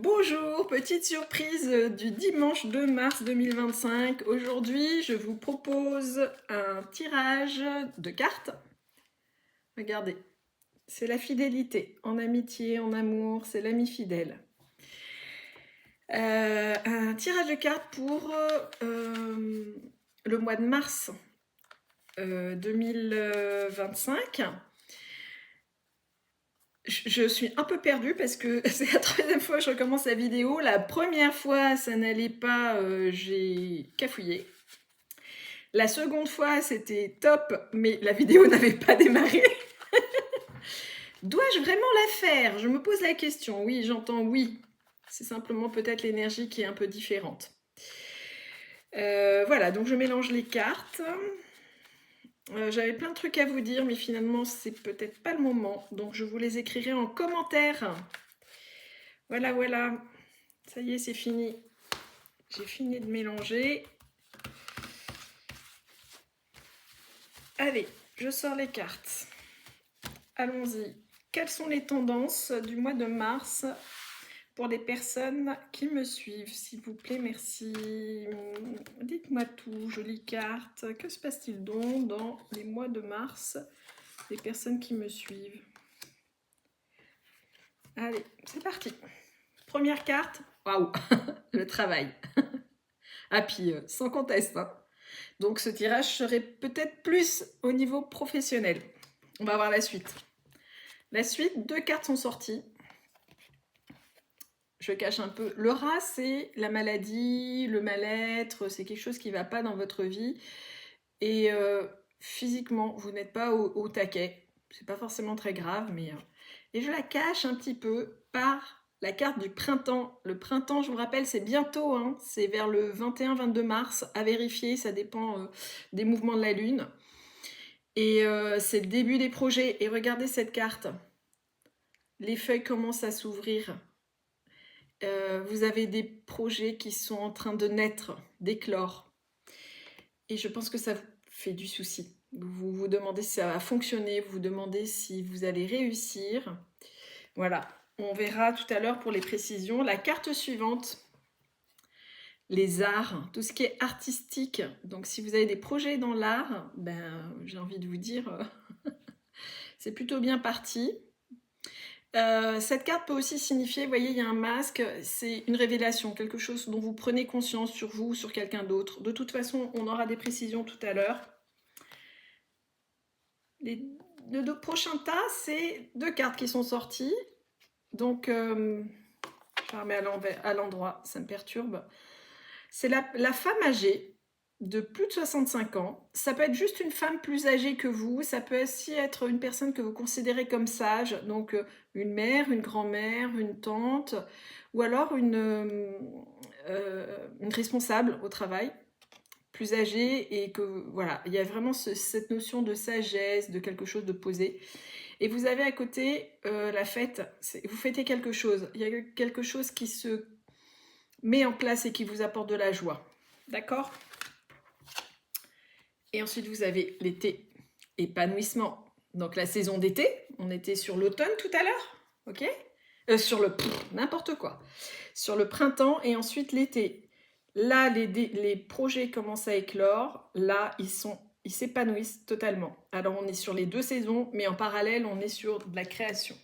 Bonjour, petite surprise du dimanche 2 mars 2025. Aujourd'hui, je vous propose un tirage de cartes. Regardez, c'est la fidélité. En amitié, en amour, c'est l'ami fidèle. Un tirage de cartes pour le mois de mars 2025. Je suis un peu perdue parce que c'est la troisième fois que je recommence la vidéo. La première fois, ça n'allait pas, j'ai cafouillé. La seconde fois, c'était top, mais la vidéo n'avait pas démarré. Dois-je vraiment la faire? Je me pose la question. Oui, j'entends oui. C'est simplement peut-être l'énergie qui est un peu différente. Voilà, donc je mélange les cartes. J'avais plein de trucs à vous dire, mais finalement, c'est peut-être pas le moment. Donc, je vous les écrirai en commentaire. Voilà, voilà. Ça y est, c'est fini. J'ai fini de mélanger. Allez, je sors les cartes. Allons-y. Quelles sont les tendances du mois de mars pour les personnes qui me suivent? S'il vous plaît, merci. Dites-moi tout, jolie carte. Que se passe-t-il donc dans les mois de mars des personnes qui me suivent? Allez, c'est parti. Première carte. Waouh, le travail. Ah, puis sans conteste, hein. Donc ce tirage serait peut-être plus au niveau professionnel. On va voir la suite. La suite, deux cartes sont sorties. Je cache un peu. Le rat, c'est la maladie, le mal-être, c'est quelque chose qui ne va pas dans votre vie. Et physiquement, vous n'êtes pas au taquet. C'est pas forcément très grave, mais... Et je la cache un petit peu par la carte du printemps. Le printemps, je vous rappelle, c'est bientôt, hein. C'est vers le 21-22 mars, à vérifier, ça dépend des mouvements de la Lune. Et c'est le début des projets. Et regardez cette carte. Les feuilles commencent à s'ouvrir. Vous avez des projets qui sont en train de naître, d'éclore. Et je pense que ça vous fait du souci. Vous vous demandez si ça va fonctionner, vous vous demandez si vous allez réussir. Voilà, on verra tout à l'heure pour les précisions. La carte suivante, les arts, tout ce qui est artistique. Donc si vous avez des projets dans l'art, ben, j'ai envie de vous dire, c'est plutôt bien parti. Cette carte peut aussi signifier, vous voyez, il y a un masque, c'est une révélation, quelque chose dont vous prenez conscience sur vous ou sur quelqu'un d'autre. De toute façon, on aura des précisions tout à l'heure. Le deux prochains tas, c'est deux cartes qui sont sorties. Donc, je la remets à l'endroit, ça me perturbe. C'est la femme âgée de plus de 65 ans. Ça peut être juste une femme plus âgée que vous. Ça peut aussi être une personne que vous considérez comme sage. Donc, une mère, une grand-mère, une tante. Ou alors une responsable au travail, plus âgée. Et que, voilà, il y a vraiment cette notion de sagesse, de quelque chose de posé. Et vous avez à côté la fête. Vous fêtez quelque chose. Il y a quelque chose qui se met en place et qui vous apporte de la joie. D'accord? Et ensuite, vous avez l'été, épanouissement. Donc la saison d'été, on était sur l'automne tout à l'heure, ok? Sur le n'importe quoi. Sur le printemps et ensuite l'été. Là, les projets commencent à éclore. Là, ils s'épanouissent totalement. Alors, on est sur les deux saisons, mais en parallèle, on est sur de la création.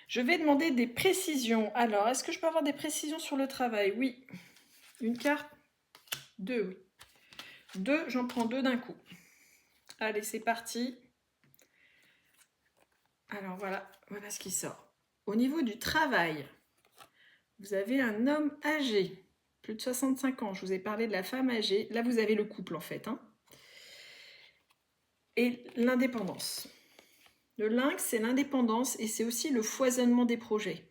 Je vais demander des précisions. Alors, est-ce que je peux avoir des précisions sur le travail? Oui. Une carte? Deux, oui. Deux, j'en prends deux d'un coup. Allez, c'est parti. Alors, voilà ce qui sort. Au niveau du travail, vous avez un homme âgé, plus de 65 ans. Je vous ai parlé de la femme âgée. Là, vous avez le couple, en fait, hein. Et l'indépendance. Le lynx, c'est l'indépendance et c'est aussi le foisonnement des projets.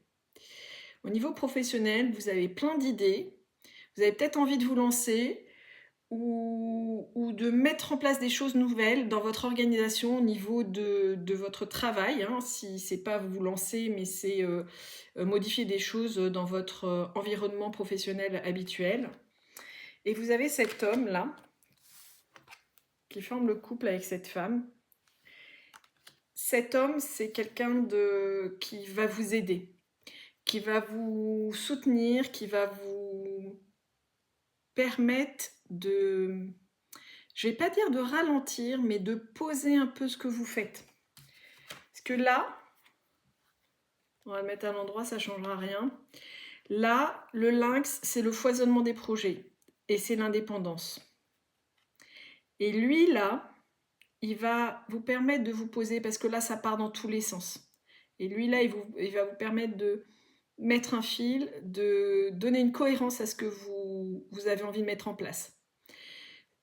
Au niveau professionnel, vous avez plein d'idées. Vous avez peut-être envie de vous lancer ou de mettre en place des choses nouvelles dans votre organisation au niveau de votre travail. Hein, si c'est pas vous lancer, mais c'est modifier des choses dans votre environnement professionnel habituel. Et vous avez cet homme-là qui forme le couple avec cette femme. Cet homme, c'est quelqu'un qui va vous aider, qui va vous soutenir, qui va vous permettre de, je vais pas dire de ralentir, mais de poser un peu ce que vous faites. Parce que là, on va le mettre à l'endroit, ça ne changera rien. Là, le lynx, c'est le foisonnement des projets et c'est l'indépendance. Et lui, là, il va vous permettre de vous poser, parce que là, ça part dans tous les sens. Et lui, là, il va vous permettre de mettre un fil, de donner une cohérence à ce que vous avez envie de mettre en place.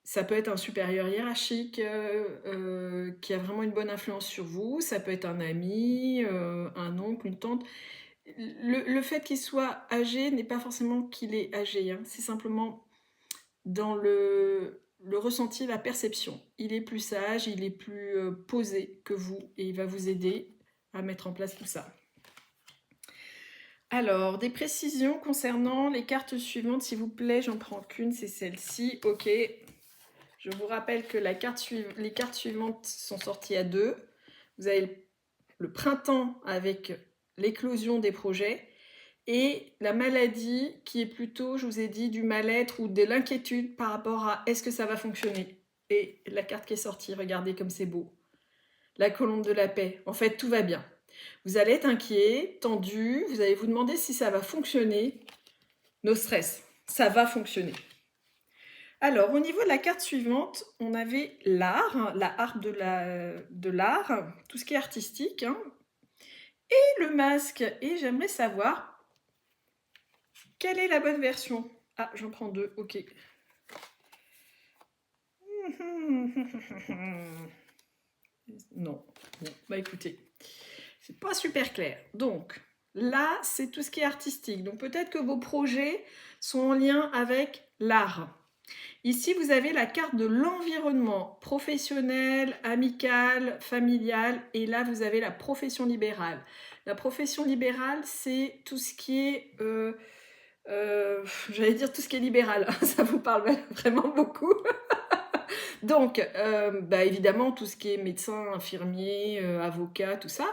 Ça peut être un supérieur hiérarchique qui a vraiment une bonne influence sur vous, ça peut être un ami, un oncle, une tante. Le fait qu'il soit âgé n'est pas forcément qu'il est âgé, hein. C'est simplement dans le ressenti, la perception. Il est plus sage, il est plus posé que vous et il va vous aider à mettre en place tout ça. Alors, des précisions concernant les cartes suivantes, s'il vous plaît, j'en prends qu'une, c'est celle-ci. Ok, je vous rappelle que les cartes suivantes sont sorties à 2. Vous avez le printemps avec l'éclosion des projets et la maladie qui est plutôt, je vous ai dit, du mal-être ou de l'inquiétude par rapport à est-ce que ça va fonctionner. Et la carte qui est sortie, regardez comme c'est beau. La colombe de la paix. En fait, tout va bien. Vous allez être inquiet, tendu, vous allez vous demander si ça va fonctionner. No stress, ça va fonctionner. Alors, au niveau de la carte suivante, on avait l'art, la harpe de l'art, tout ce qui est artistique, hein, et le masque. Et j'aimerais savoir quelle est la bonne version. Ah, j'en prends 2, ok. Non, bon, bah écoutez, c'est pas super clair. Donc, là, c'est tout ce qui est artistique. Donc, peut-être que vos projets sont en lien avec l'art. Ici, vous avez la carte de l'environnement professionnel, amical, familial, et là, vous avez la profession libérale. La profession libérale, c'est tout ce qui est, j'allais dire tout ce qui est libéral, ça vous parle vraiment beaucoup. Donc, évidemment, tout ce qui est médecin, infirmier, avocat, tout ça,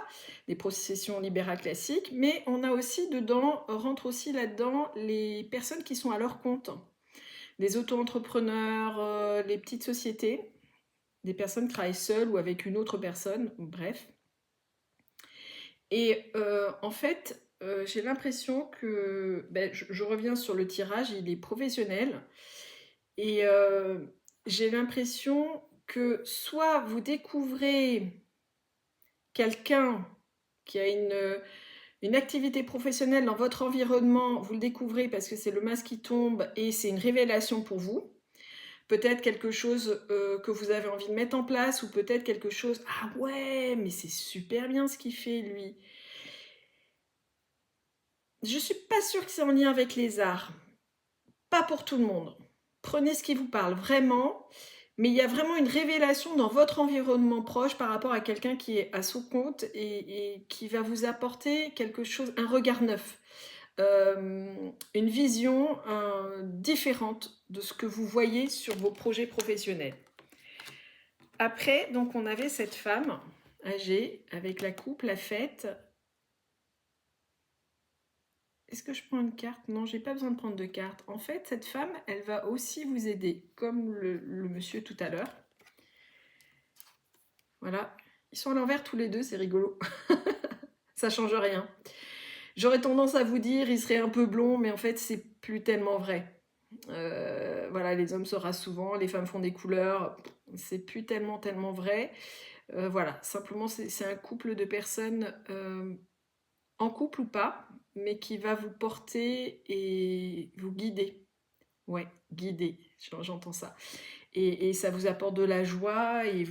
les professions libérales classiques, mais on a aussi dedans, rentre aussi là-dedans les personnes qui sont à leur compte. Les auto-entrepreneurs, les petites sociétés, des personnes qui travaillent seules ou avec une autre personne, bref. Et en fait, j'ai l'impression que, je reviens sur le tirage, il est professionnel, et j'ai l'impression que soit vous découvrez quelqu'un qui a une activité professionnelle dans votre environnement, vous le découvrez parce que c'est le masque qui tombe et c'est une révélation pour vous. Peut-être quelque chose que vous avez envie de mettre en place ou peut-être quelque chose, ah ouais, mais c'est super bien ce qu'il fait lui. Je suis pas sûre que c'est en lien avec les arts. Pas pour tout le monde. Prenez ce qui vous parle vraiment, mais il y a vraiment une révélation dans votre environnement proche par rapport à quelqu'un qui est à son compte et qui va vous apporter quelque chose, un regard neuf. Une vision différente de ce que vous voyez sur vos projets professionnels. Après, donc on avait cette femme âgée avec la coupe, la fête. Est-ce que je prends une carte? Non, j'ai pas besoin de prendre de carte. En fait, cette femme, elle va aussi vous aider, comme le monsieur tout à l'heure. Voilà. Ils sont à l'envers tous les deux, c'est rigolo. Ça change rien. J'aurais tendance à vous dire, il serait un peu blond, mais en fait, c'est plus tellement vrai. Voilà, les hommes se rasent souvent, les femmes font des couleurs, c'est plus tellement vrai. Voilà, simplement, c'est un couple de personnes en couple ou pas, mais qui va vous porter et vous guider. Ouais, guider, j'entends ça. Et ça vous apporte de la joie et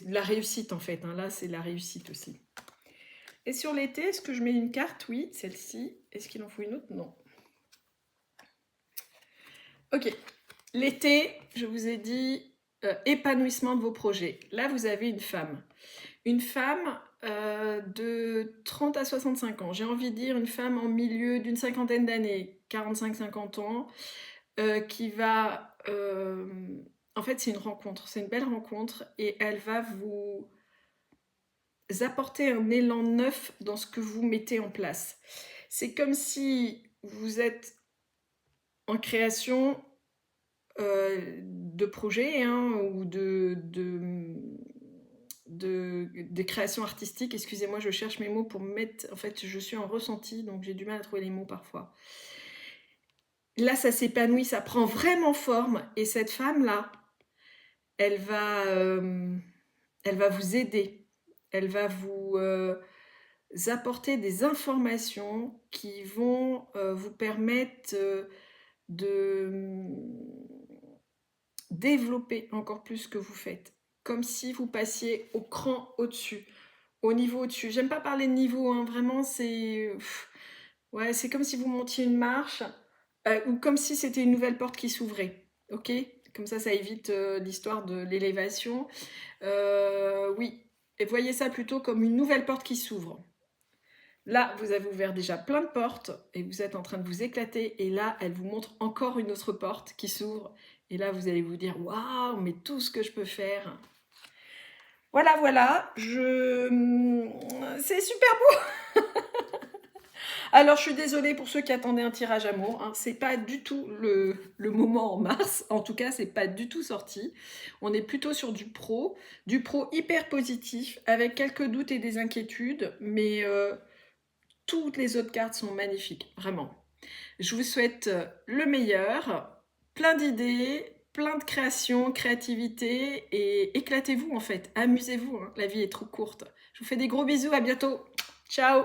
la réussite en fait. Hein, là, c'est la réussite aussi. Et sur l'été, est-ce que je mets une carte? Oui, celle-ci. Est-ce qu'il en faut une autre? Non. Ok. L'été, je vous ai dit épanouissement de vos projets. Là, vous avez une femme. Une femme de 30 à 65 ans. J'ai envie de dire une femme en milieu d'une cinquantaine d'années, 45-50 ans, qui va... en fait, c'est une rencontre, c'est une belle rencontre et elle va vous apporter un élan neuf dans ce que vous mettez en place. C'est comme si vous êtes en création de projets hein, ou de création artistique. Excusez-moi, je cherche mes mots pour me mettre... En fait, je suis en ressenti, donc j'ai du mal à trouver les mots parfois. Là, ça s'épanouit, ça prend vraiment forme. Et cette femme-là, elle va vous aider. Elle va vous apporter des informations qui vont vous permettre de développer encore plus ce que vous faites. Comme si vous passiez au cran au-dessus, au niveau au-dessus. J'aime pas parler de niveau, hein, vraiment, c'est... Ouais, c'est comme si vous montiez une marche, ou comme si c'était une nouvelle porte qui s'ouvrait, ok? Comme ça évite l'histoire de l'élévation. Oui, et voyez ça plutôt comme une nouvelle porte qui s'ouvre. Là, vous avez ouvert déjà plein de portes et vous êtes en train de vous éclater. Et là, elle vous montre encore une autre porte qui s'ouvre. Et là, vous allez vous dire, waouh, mais tout ce que je peux faire. Voilà, voilà. C'est super beau. Alors, je suis désolée pour ceux qui attendaient un tirage amour. Hein. C'est pas du tout le moment en mars. En tout cas, c'est pas du tout sorti. On est plutôt sur du pro hyper positif, avec quelques doutes et des inquiétudes, mais toutes les autres cartes sont magnifiques, vraiment. Je vous souhaite le meilleur, plein d'idées, plein de créations, créativité, et éclatez-vous en fait, amusez-vous, hein. La vie est trop courte. Je vous fais des gros bisous, à bientôt. Ciao!